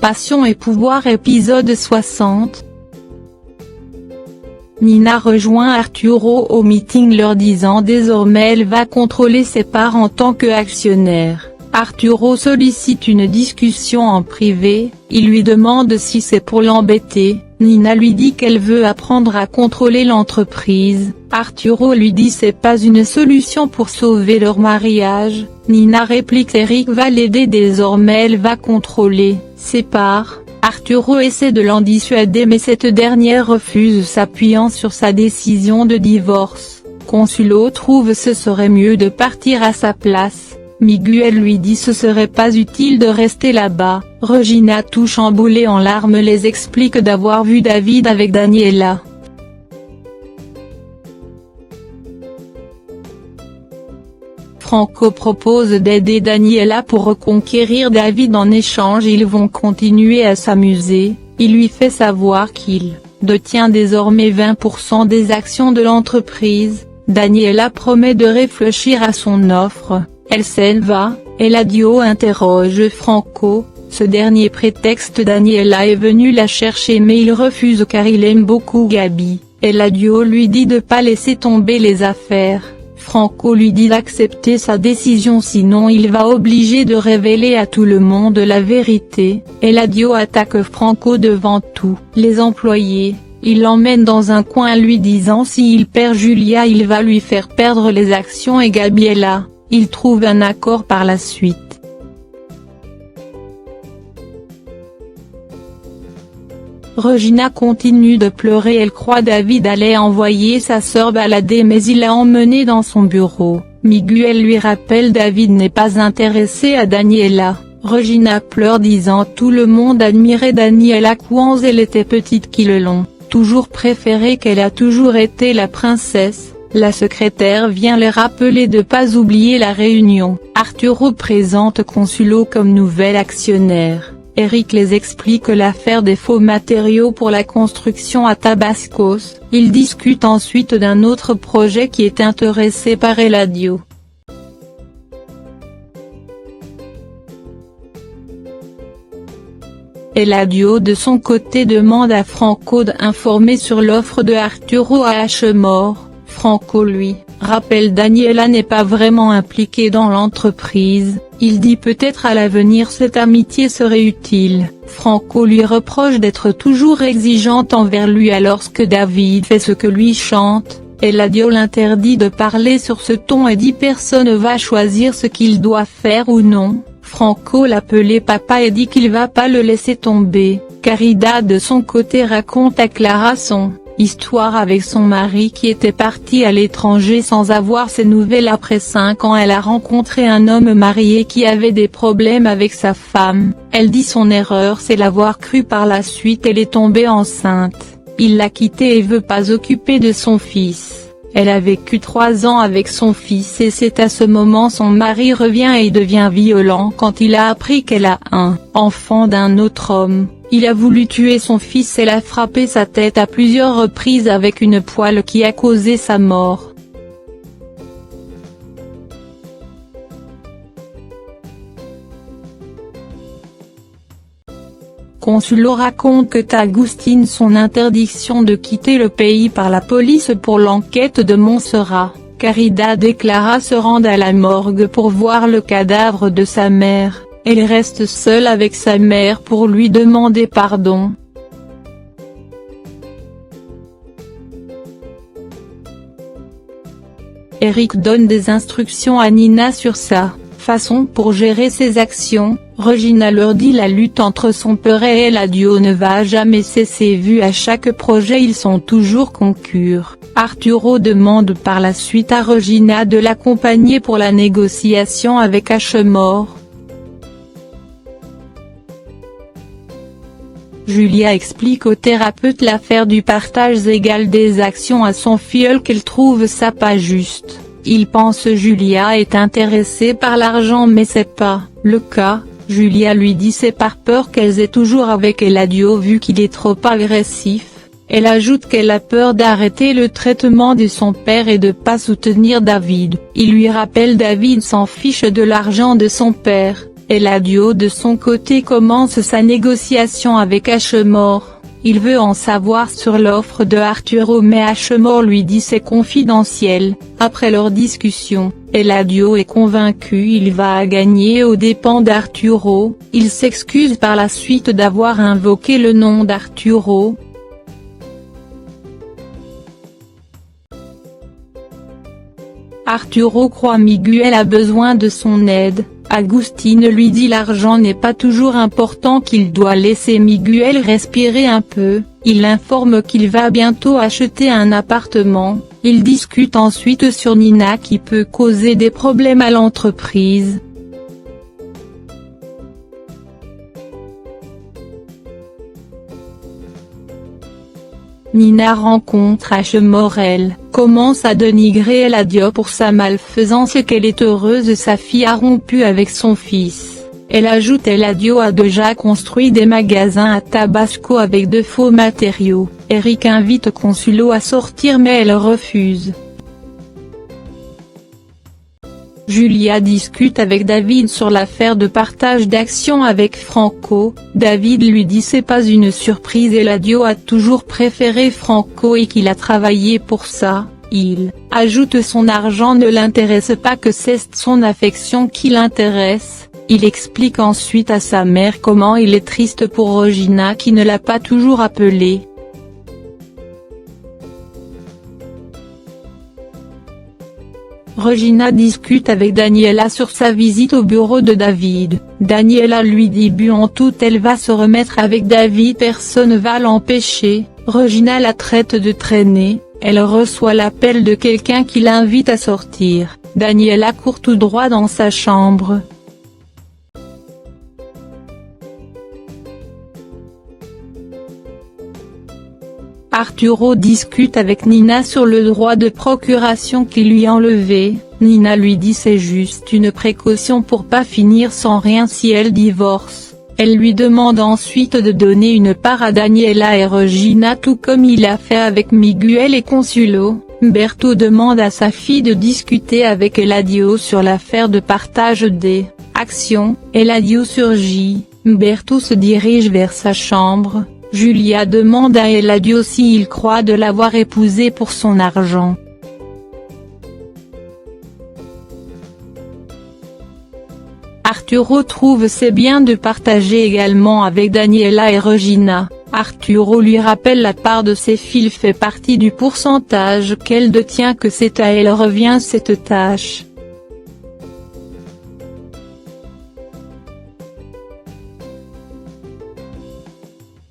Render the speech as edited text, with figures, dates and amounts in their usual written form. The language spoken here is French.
Passion et pouvoir épisode 60. Nina rejoint Arturo au meeting leur disant désormais elle va contrôler ses parts en tant qu'actionnaire. Arturo sollicite une discussion en privé, il lui demande si c'est pour l'embêter, Nina lui dit qu'elle veut apprendre à contrôler l'entreprise, Arturo lui dit c'est pas une solution pour sauver leur mariage, Nina réplique Eric va l'aider désormais elle va contrôler ses parts. Arturo essaie de l'en dissuader mais cette dernière refuse s'appuyant sur sa décision de divorce. Consuelo trouve ce serait mieux de partir à sa place. Miguel lui dit ce serait pas utile de rester là-bas. Regina tout chamboulée en larmes les explique d'avoir vu David avec Daniela. Franco propose d'aider Daniela pour reconquérir David en échange ils vont continuer à s'amuser, il lui fait savoir qu'il détient désormais 20% des actions de l'entreprise, Daniela promet de réfléchir à son offre, elle s'en va, Eladio interroge Franco, ce dernier prétexte Daniela est venu la chercher mais il refuse car il aime beaucoup Gabi, Eladio lui dit de pas laisser tomber les affaires. Franco lui dit d'accepter sa décision sinon il va obliger de révéler à tout le monde la vérité, Eladio attaque Franco devant tous les employés, il l'emmène dans un coin lui disant s'il perd Julia il va lui faire perdre les actions et Gabriela, il trouve un accord par la suite. Regina continue de pleurer elle croit David allait envoyer sa sœur balader mais il l'a emmenée dans son bureau, Miguel lui rappelle David n'est pas intéressé à Daniela, Regina pleure disant tout le monde admirait Daniela quand elle était petite qui le l'ont toujours préféré qu'elle a toujours été la princesse, la secrétaire vient les rappeler de pas oublier la réunion, Arturo présente Consuelo comme nouvel actionnaire. Eric les explique l'affaire des faux matériaux pour la construction à Tabascos, ils discutent ensuite d'un autre projet qui est intéressé par Eladio. Eladio de son côté demande à Franco d'informer sur l'offre de Arturo à Ashmore, Franco lui rappelle Daniela n'est pas vraiment impliquée dans l'entreprise, il dit peut-être à l'avenir cette amitié serait utile, Franco lui reproche d'être toujours exigeante envers lui alors que David fait ce que lui chante, Eladio l'interdit de parler sur ce ton et dit personne va choisir ce qu'il doit faire ou non, Franco l'appelait papa et dit qu'il va pas le laisser tomber, Caridad de son côté raconte à Clara son histoire avec son mari qui était parti à l'étranger sans avoir ses nouvelles après 5 ans elle a rencontré un homme marié qui avait des problèmes avec sa femme, elle dit son erreur c'est l'avoir cru par la suite elle est tombée enceinte, il l'a quittée et veut pas occuper de son fils, elle a vécu 3 ans avec son fils et c'est à ce moment son mari revient et devient violent quand il a appris qu'elle a un enfant d'un autre homme. Il a voulu tuer son fils elle a frappé sa tête à plusieurs reprises avec une poêle qui a causé sa mort. Consuelo raconte que Agustín son interdiction de quitter le pays par la police pour l'enquête de Montserrat, Caridad et Clara se rendent à la morgue pour voir le cadavre de sa mère. Elle reste seule avec sa mère pour lui demander pardon. Eric donne des instructions à Nina sur sa façon pour gérer ses actions, Regina leur dit la lutte entre son père et Eladio ne va jamais cesser vu à chaque projet ils sont toujours concurrents. Arturo demande par la suite à Regina de l'accompagner pour la négociation avec Ashmore. Julia explique au thérapeute l'affaire du partage égal des actions à son filleul qu'elle trouve ça pas juste, il pense Julia est intéressée par l'argent mais c'est pas le cas, Julia lui dit c'est par peur qu'elle est toujours avec Eladio vu qu'il est trop agressif, elle ajoute qu'elle a peur d'arrêter le traitement de son père et de pas soutenir David, il lui rappelle David s'en fiche de l'argent de son père. Eladio de son côté commence sa négociation avec Ashmore. Il veut en savoir sur l'offre de Arturo mais Ashmore lui dit c'est confidentiel. Après leur discussion, Eladio est convaincu il va gagner aux dépens d'Arturo. Il s'excuse par la suite d'avoir invoqué le nom d'Arturo. Arturo croit Miguel a besoin de son aide. Agustín lui dit l'argent n'est pas toujours important, qu'il doit laisser Miguel respirer un peu. Il l'informe qu'il va bientôt acheter un appartement. Ils discutent ensuite sur Nina qui peut causer des problèmes à l'entreprise. Nina rencontre Ashmore, elle commence à dénigrer Eladio pour sa malfaisance et qu'elle est heureuse sa fille a rompu avec son fils. Elle ajoute Eladio a déjà construit des magasins à Tabasco avec de faux matériaux. Eric invite Consuelo à sortir mais elle refuse. Julia discute avec David sur l'affaire de partage d'actions avec Franco. David lui dit c'est pas une surprise, Eladio a toujours préféré Franco et qu'il a travaillé pour ça. Il ajoute son argent ne l'intéresse pas, que c'est son affection qui l'intéresse. Il explique ensuite à sa mère comment il est triste pour Regina qui ne l'a pas toujours appelé. Regina discute avec Daniela sur sa visite au bureau de David. Daniela lui dit en tout elle va se remettre avec David, personne va l'empêcher. Regina la traite de traîner, elle reçoit l'appel de quelqu'un qui l'invite à sortir. Daniela court tout droit dans sa chambre. Arturo discute avec Nina sur le droit de procuration qui lui est enlevé. Nina lui dit c'est juste une précaution pour pas finir sans rien si elle divorce. Elle lui demande ensuite de donner une part à Daniela et Regina tout comme il a fait avec Miguel et Consuelo. Berto demande à sa fille de discuter avec Eladio sur l'affaire de partage des actions. Eladio surgit, Berto se dirige vers sa chambre. Julia demande à Eladio s'il croit de l'avoir épousé pour son argent. Arturo trouve c'est bien de partager également avec Daniela et Regina. Arturo lui rappelle la part de ses filles fait partie du pourcentage qu'elle détient, que c'est à elle revient cette tâche.